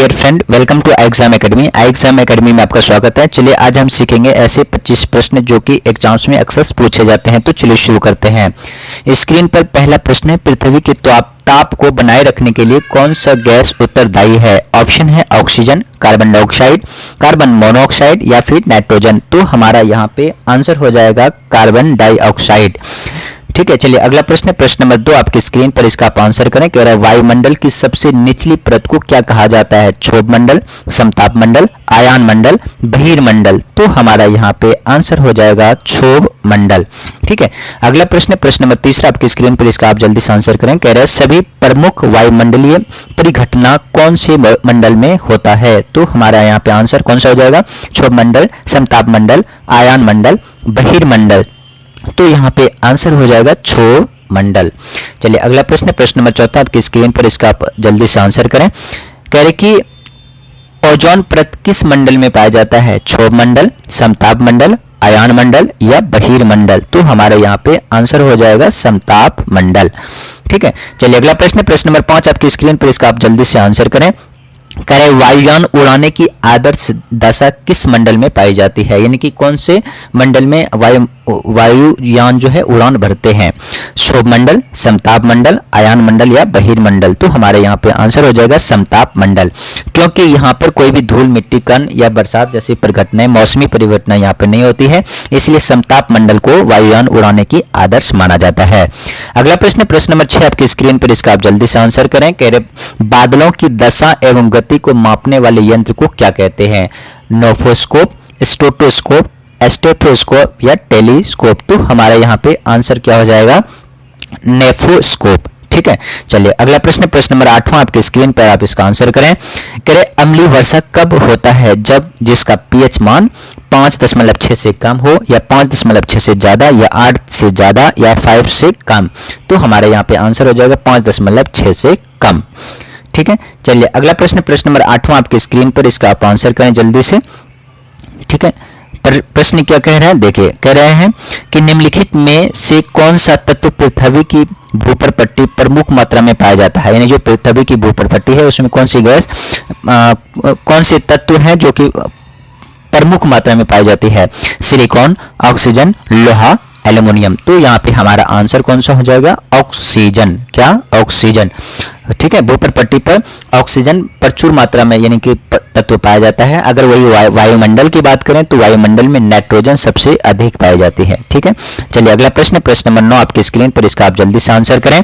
Dear friend, welcome to I exam academy. I exam academy में आपका स्वागत है। चलिए आज हम सीखेंगे ऐसे 25 प्रश्न जो कि एग्जाम्स में अक्सर पूछे जाते हैं। तो चलिए शुरू करते हैं। स्क्रीन पर पहला प्रश्न है, पृथ्वी के ताप को बनाए रखने के लिए कौन सा गैस उत्तरदायी है? ऑप्शन है oxygen, carbon dioxide, carbon monoxide या फिर नाइट्रोजन। तो हमारा यहाँ पे आंसर हो जाएगा कार्बन डाइऑक्साइड। ठीक है, चलिए अगला प्रश्न, प्रश्न नंबर 2 आपकी स्क्रीन पर, इसका आप आंसर करें। कह रहा है वायुमंडल की सबसे निचली परत को क्या कहा जाता है? क्षोभ मंडल, समताप मंडल, आयान मंडल, बहिर्मंडल। तो हमारा यहाँ पे आंसर हो जाएगा क्षोभ मंडल। ठीक है, अगला प्रश्न, प्रश्न नंबर 3 आपकी स्क्रीन पर, इसका आप जल्दी से आंसर करें। कह रहे हैं सभी प्रमुख वायुमंडलीय परिघटना कौन से मंडल में होता है? तो हमारा यहाँ पे आंसर कौन सा हो जाएगा? क्षोभ मंडल, समताप मंडल, आयान मंडल, बहिर्मंडल। तो यहाँ पे आंसर हो जाएगा क्षोभ मंडल। चलिए अगला प्रश्न, प्रश्न नंबर 4 आपकी स्क्रीन पर, इसका आप जल्दी से आंसर करें। कह रहे कि ओजोन परत किस मंडल में पाया जाता है? क्षोभ मंडल, समताप मंडल, आयान मंडल या बहिर्मंडल। तो हमारे यहाँ पे आंसर हो जाएगा समताप मंडल। ठीक है, चलिए अगला प्रश्न, प्रश्न नंबर 5 आपकी स्क्रीन पर, इसका आप जल्दी से आंसर करें। कह रहे वायुयान उड़ाने की आदर्श दशा किस मंडल में पाई जाती है? यानी कि कौन से मंडल में वायुयान जो है उड़ान भरते हैं? क्षोभ मंडल, समताप मंडल, आयान मंडल या बहिर्मंडल। तो हमारे यहाँ पे आंसर हो जाएगा समताप मंडल, क्योंकि यहाँ पर कोई भी धूल मिट्टी कण या बरसात जैसी परिघटनाएं, मौसमी परिवर्तन यहाँ पर नहीं होती है, इसलिए समताप मंडल को वायुयान उड़ाने की आदर्श माना जाता है। अगला प्रश्न, प्रश्न नंबर 6 आपकी स्क्रीन पर, इसका आप जल्दी से आंसर करें। कह रहे बादलों की दशा एवं गति को मापने वाले यंत्र को क्या कहते हैं? नोफोस्कोप, स्टोटोस्कोप, स्टेथोस्कोप या टेलीस्कोप। तो हमारा यहाँ पे आंसर क्या हो जाएगा? नेफोस्कोप। ठीक है, चलिए अगला प्रश्न, प्रश्न नंबर 8 आपके स्क्रीन पर, आप इसका आंसर करें। करें अम्लीय वर्षा कब होता है? जब जिसका पीएच मान 5.6 से कम हो, या 5.6 से ज्यादा, या 8 से ज्यादा, या 5 से कम। तो हमारे यहाँ पे आंसर हो जाएगा 5.6 से कम। ठीक है, चलिए अगला प्रश्न, प्रश्न नंबर 8 आपके स्क्रीन पर, इसका आप आंसर करें जल्दी से। ठीक है, प्रश्न क्या कह रहे हैं, देखिए कह रहे हैं कि निम्नलिखित में से कौन सा तत्व पृथ्वी की भूपर पट्टी प्रमुख मात्रा में पाया जाता है? यानी जो पृथ्वी की भूपर पट्टी है उसमें कौन सी गैस, कौन से तत्व हैं जो कि प्रमुख मात्रा में पाई जाती है? सिलिकॉन, ऑक्सीजन, लोहा, एल्युमिनियम। तो यहाँ पे हमारा आंसर कौन सा हो जाएगा? ऑक्सीजन। क्या? ऑक्सीजन। ठीक है, भूपर पट्टी पर ऑक्सीजन प्रचुर मात्रा में यानी कि तत्व पाया जाता है। अगर वही वायुमंडल की बात करें तो वायुमंडल में नाइट्रोजन सबसे अधिक पाई जाती है। ठीक है, चलिए अगला प्रश्न, प्रश्न नंबर 9 आपकी स्क्रीन पर, इसका आप जल्दी से आंसर करें।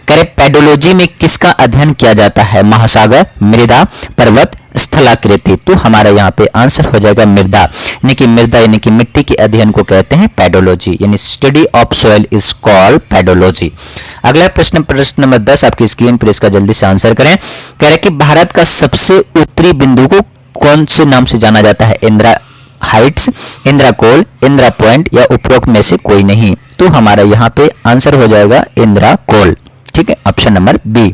करें पेडोलॉजी में किसका अध्ययन किया जाता है? महासागर, मृदा, पर्वत, स्थलाकृति। तो हमारा यहाँ पे आंसर हो जाएगा मृदा। यानी कि मृदा यानी कि मिट्टी के अध्ययन को कहते हैं पेडोलॉजी, यानी study of soil is called pedology. अगला प्रश्न, प्रश्न नंबर 10 आपकी स्क्रीन पर, इसका जल्दी से आंसर करें। कह रहे कि भारत का सबसे उत्तरी बिंदु को कौन से नाम से जाना जाता है? इंदिरा हाइट्स, इंदिरा कोल, इंदिरा पॉइंट या उपरोक्त में से कोई नहीं। तो हमारा यहाँ पे आंसर हो जाएगा इंदिरा कोल। ठीक है, ऑप्शन नंबर बी।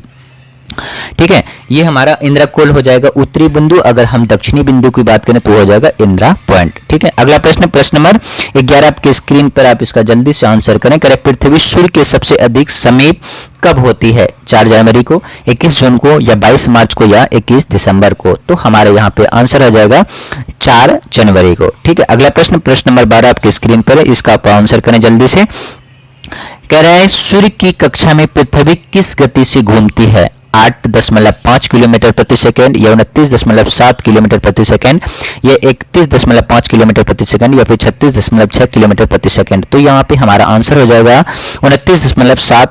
ठीक है, ये हमारा इंदिरा कोल हो जाएगा उत्तरी बिंदु। अगर हम दक्षिणी बिंदु की बात करें तो हो जाएगा इंदिरा पॉइंट। ठीक है, अगला प्रश्न, प्रश्न नंबर 11 आपके स्क्रीन पर, आप इसका जल्दी से आंसर करें। करें पृथ्वी सूर्य के सबसे अधिक समीप कब होती है? 4 जनवरी को, 21 जून को, या 22 मार्च को, या 21 दिसंबर को। तो हमारे यहाँ पे आंसर हो जाएगा 4 जनवरी को। ठीक है, अगला प्रश्न, प्रश्न नंबर 12 आपकी स्क्रीन पर है, इसका आप आंसर करें जल्दी से। कह रहा है सूर्य की कक्षा में पृथ्वी किस गति से घूमती है? 8.5 किलोमीटर प्रति सेकंड, या 29.7 किलोमीटर प्रति सेकंड, या 31.5 किलोमीटर प्रति सेकंड, या फिर 36.6 किलोमीटर प्रति सेकंड। तो यहाँ पे हमारा आंसर हो जाएगा 29.7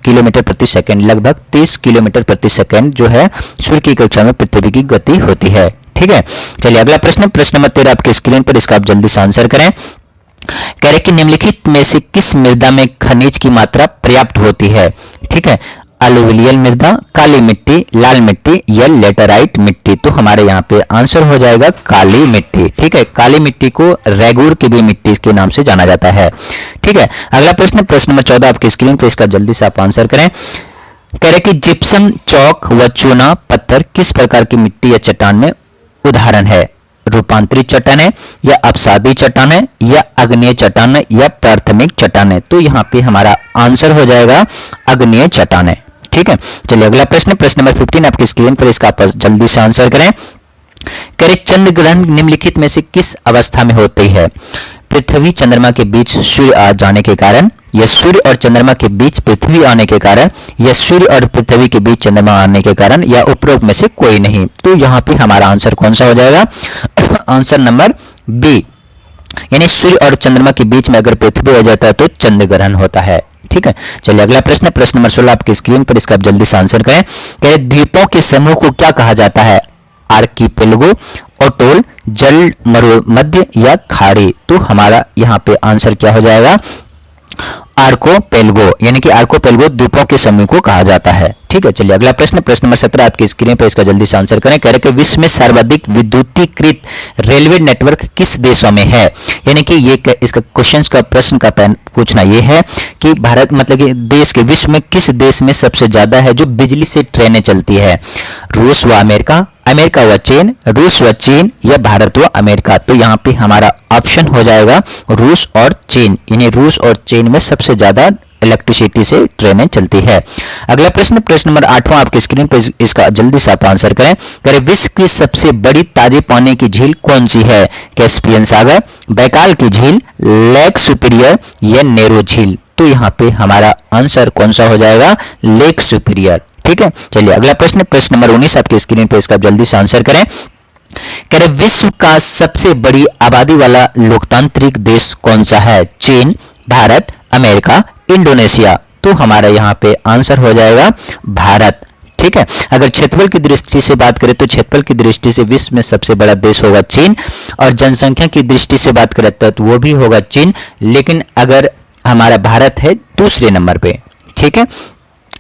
किलोमीटर प्रति सेकंड, लगभग 30 किलोमीटर प्रति सेकंड जो है सूर्य की कक्षा में पृथ्वी की गति होती है। ठीक है, चलिए अगला प्रश्न, प्रश्न नंबर 13 आपके स्क्रीन पर, इसका आप जल्दी से आंसर करें। कह रहे कि निम्नलिखित में से किस मृदा में खनिज की मात्रा पर्याप्त होती है? ठीक है, अलुवियल मृदा, काली मिट्टी, लाल मिट्टी या लेटराइट मिट्टी। तो हमारे यहाँ पे आंसर हो जाएगा काली मिट्टी। ठीक है, काली मिट्टी को रेगूर की भी मिट्टी के नाम से जाना जाता है। ठीक है, अगला प्रश्न, प्रश्न नंबर 14 आपकी स्क्रीन पर, इसका जल्दी से आप आंसर करें। कह रहे कि जिप्सम, चौक व चूना पत्थर किस प्रकार की मिट्टी या चट्टान में उदाहरण है? रूपांतरित चट्टानें, या अपसादी चट्टानें, या अग्नेय चट्टानें, या प्राथमिक चट्टानें। तो यहाँ पे हमारा आंसर हो जाएगा अग्नेय चट्टानें। ठीक है, चलिए अगला प्रश्न, प्रश्न नंबर 15 आपकी स्क्रीन पर, इसका आप जल्दी से आंसर करें। चंद्र ग्रहण निम्नलिखित में से किस अवस्था में होती है? पृथ्वी चंद्रमा के बीच सूर्य आ जाने के कारण, या सूर्य और चंद्रमा के बीच पृथ्वी आने के कारण, या सूर्य और पृथ्वी के बीच चंद्रमा आने के कारण, या उपरोक्त में से कोई नहीं। तो यहाँ पे हमारा आंसर कौन सा हो जाएगा? आंसर नंबर बी, यानी सूर्य और चंद्रमा के बीच में अगर पृथ्वी आ जाता है तो चंद्र ग्रहण होता है। ठीक है, चलिए अगला प्रश्न, प्रश्न नंबर 16 आपकी स्क्रीन पर, इसका आप जल्दी से आंसर करें। द्वीपों के समूह को क्या कहा जाता है? आर्कीपेलगो, ओटोल, जल मध्य, या खाड़ी। तो हमारा यहाँ पे आंसर क्या हो जाएगा? आर्कोपेलगो, यानी कि आर्कोपेलगो द्वीपों के समूह को कहा जाता है। ठीक है, चलिए अगला प्रश्न, प्रश्न नंबर 17 आपकी स्क्रीन पर, इसका जल्दी से आंसर करें। कह रहे कि विश्व में सर्वाधिक विद्युतीकृत रेलवे नेटवर्क किस देशों में है? यानी कि ये इसका क्वेश्चन का प्रश्न का पूछना ये है कि भारत मतलब कि देश के विश्व में किस देश में सबसे ज्यादा है जो बिजली से ट्रेनें चलती है? रूस व अमेरिका, अमेरिका व चीन, रूस व चीन, या भारत व अमेरिका। तो यहाँ पे हमारा ऑप्शन हो जाएगा रूस और चीन, यानी रूस और चीन में सबसे ज्यादा इलेक्ट्रिसिटी से ट्रेनें चलती है। अगला प्रश्न, प्रश्न नंबर 8वां आपकी स्क्रीन पर, इसका जल्दी से आप आंसर करें। करें विश्व की सबसे बड़ी ताजे पानी की झील कौन सी है? कैस्पियन सागर, बैकाल की झील, लेक सुपीरियर, या नेरो झील। तो यहाँ पे हमारा आंसर कौन सा हो जाएगा? Lake superior. ठीक है, चलिए अगला प्रश्न, प्रश्न नंबर 19 आपकी स्क्रीन पर, इसका जल्दी से आंसर करें। कह रहे विश्व का सबसे बड़ी आबादी वाला लोकतांत्रिक देश कौन सा है? चीन, भारत, अमेरिका, इंडोनेशिया। तो हमारा यहाँ पे आंसर हो जाएगा भारत। ठीक है, अगर क्षेत्रफल की दृष्टि से बात करें तो क्षेत्रफल की दृष्टि से विश्व में सबसे बड़ा देश होगा चीन, और जनसंख्या की दृष्टि से बात करें तो वो भी होगा चीन, लेकिन अगर हमारा भारत है दूसरे नंबर पे। ठीक है,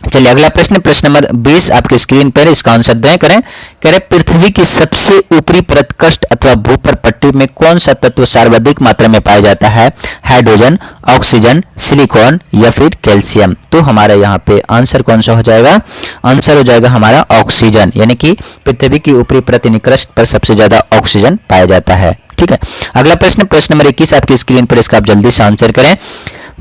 चलिए अगला प्रश्न, प्रश्न नंबर 20 आपके स्क्रीन पर, इसका आंसर दें करें। कह रहे पृथ्वी की सबसे ऊपरी परत कष्ट अथवा भूपर पट्टी में कौन सा तत्व सर्वाधिक मात्रा में पाया जाता है? हाइड्रोजन, ऑक्सीजन, सिलिकॉन, या फिर कैल्शियम। तो हमारा यहाँ पे आंसर कौन सा हो जाएगा? आंसर हो जाएगा हमारा ऑक्सीजन, यानी कि पृथ्वी की ऊपरी परत यानी क्रस्ट पर सबसे ज्यादा ऑक्सीजन पाया जाता है। ठीक है, अगला प्रश्न, प्रश्न नंबर 21 आपकी स्क्रीन पर, इसका आप जल्दी से आंसर करें।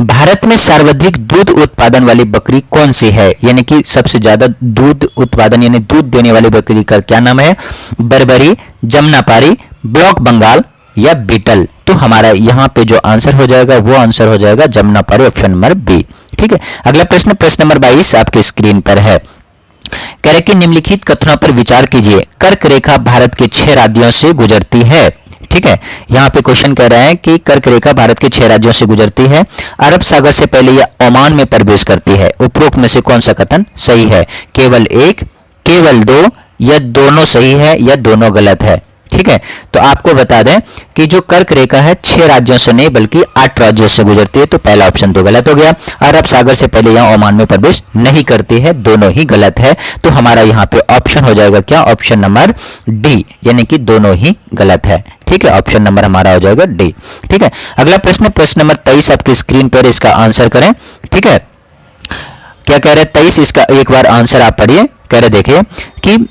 भारत में सर्वाधिक दूध उत्पादन वाली बकरी कौन सी है? यानी कि सबसे ज्यादा दूध उत्पादन यानी दूध देने वाली बकरी का क्या नाम है? बर्बरी, जमुनापारी, ब्लॉक बंगाल, या बीटल। तो हमारा यहाँ पे जो आंसर हो जाएगा वो आंसर हो जाएगा जमुनापारी, ऑप्शन नंबर बी। ठीक है, अगला प्रश्न, प्रश्न नंबर 22 आपके स्क्रीन पर है। कह रहे कि निम्नलिखित कथनों पर विचार कीजिए। कर्क रेखा भारत के 6 राज्यों से गुजरती है। ठीक है, यहाँ पे क्वेश्चन कह रहा है कि कर्क रेखा भारत के 6 राज्यों से गुजरती है। अरब सागर से पहले यह ओमान में प्रवेश करती है। उपरोक्त में से कौन सा कथन सही है? केवल एक, केवल दो, या दोनों सही है, या दोनों गलत है। ठीक है, तो आपको बता दें कि जो कर्क रेखा है 6 राज्यों से नहीं बल्कि 8 राज्यों से गुजरती है। तो पहला ऑप्शन तो गलत हो गया। अरब सागर से पहले यहां ओमान में प्रवेश नहीं करती है, दोनों ही गलत है। तो हमारा यहाँ पे ऑप्शन हो जाएगा क्या? ऑप्शन नंबर डी, यानी कि दोनों ही गलत है। ठीक है, ऑप्शन नंबर हमारा हो जाएगा डी। ठीक है, अगला प्रश्न, प्रश्न नंबर 23 आपकी स्क्रीन पर, इसका आंसर करें। ठीक है, क्या कह रहे हैं 23, इसका एक बार आंसर आप पढ़िए। कह रहे देखिए कि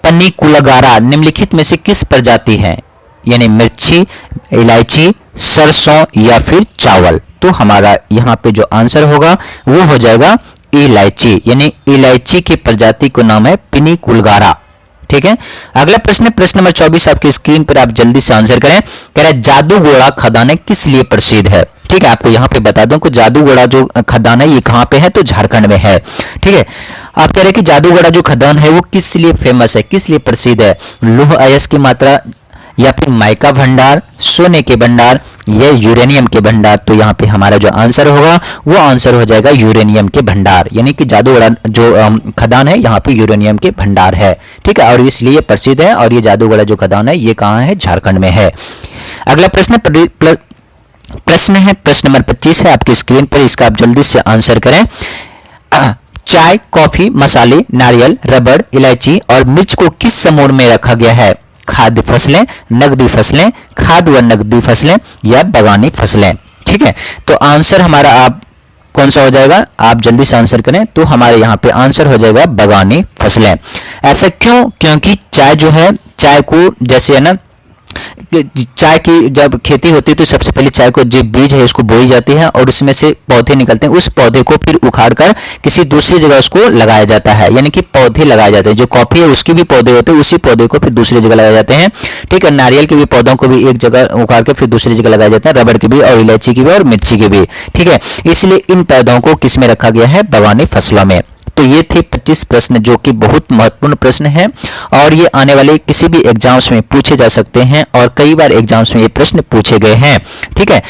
पनिकुलगारा निम्नलिखित में से किस प्रजाति है? यानी मिर्ची, इलायची, सरसों, या फिर चावल। तो हमारा यहाँ पे जो आंसर होगा वो हो जाएगा इलायची, यानी इलायची की प्रजाति को नाम है पिनिकुलगारा। ठीक है, अगला प्रश्न, प्रश्न नंबर 24 आपकी स्क्रीन पर, आप जल्दी से आंसर करें। कह रहा है जादूगोड़ा खदानें किस लिए प्रसिद्ध है? ठीक है, आपको यहाँ पे बता दूं कि जादूगोड़ा जो खदान है ये कहाँ पे है? तो झारखंड में है। ठीक है, आप कह रहे हैं कि जादूगोड़ा जो खदान है वो किस लिए फेमस है, किस लिए प्रसिद्ध है? लौह अयस्क की मात्रा, या फिर माइका भंडार, सोने के भंडार, या यूरेनियम के भंडार। तो यहाँ पे हमारा जो आंसर होगा वो आंसर हो जाएगा यूरेनियम के भंडार, यानी कि जादूगोड़ा जो खदान है यहाँ पे यूरेनियम के भंडार है। ठीक है, और इसलिए प्रसिद्ध है। और ये जादूगोड़ा जो खदान है ये कहाँ है? झारखंड में है। अगला प्रश्न, प्रश्न है प्रश्न नंबर 25 है आपकी स्क्रीन पर, इसका आप जल्दी से आंसर करें। चाय, कॉफी, मसाले, नारियल, रबड़, इलायची और मिर्च को किस समूह में रखा गया है? खाद्य फसलें, नकदी फसलें, खाद्य व नकदी फसलें, या बागानी फसलें। ठीक है, तो आंसर हमारा आप कौन सा हो जाएगा? आप जल्दी से आंसर करें। तो हमारे यहाँ पे आंसर हो जाएगा बागानी फसलें। ऐसा क्यों? क्योंकि चाय जो है, चाय को जैसे है ना चाय की जब खेती होती है तो सबसे पहले चाय को जो बीज है उसको बोई जाती है और उसमें से पौधे निकलते हैं। उस पौधे को फिर उखाड़ कर किसी दूसरी जगह उसको लगाया जाता है, यानी कि पौधे लगाए जाते हैं। जो कॉफी है उसकी भी पौधे होते हैं, उसी पौधे को फिर दूसरी जगह लगाए जाते हैं। ठीक है, नारियल के भी पौधों को भी एक जगह उखाड़ कर फिर दूसरी जगह लगाए जाते हैं, रबड़ की भी और इलायची की भी और मिर्ची की भी। ठीक है, इसलिए इन पौधों को किस में रखा गया है? बागवानी फसलों में। तो ये थे 25 प्रश्न जो कि बहुत महत्वपूर्ण प्रश्न हैं और ये आने वाले किसी भी एग्जाम्स में पूछे जा सकते हैं और कई बार एग्जाम्स में ये प्रश्न पूछे गए हैं। ठीक है,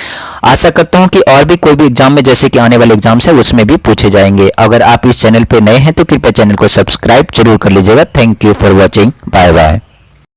आशा करता हूं कि और भी कोई भी एग्जाम में जैसे कि आने वाले एग्जाम्स है उसमें भी पूछे जाएंगे। अगर आप इस चैनल पे नए हैं तो कृपया चैनल को सब्सक्राइब जरूर कर लीजिएगा। Thank you for watching, bye bye.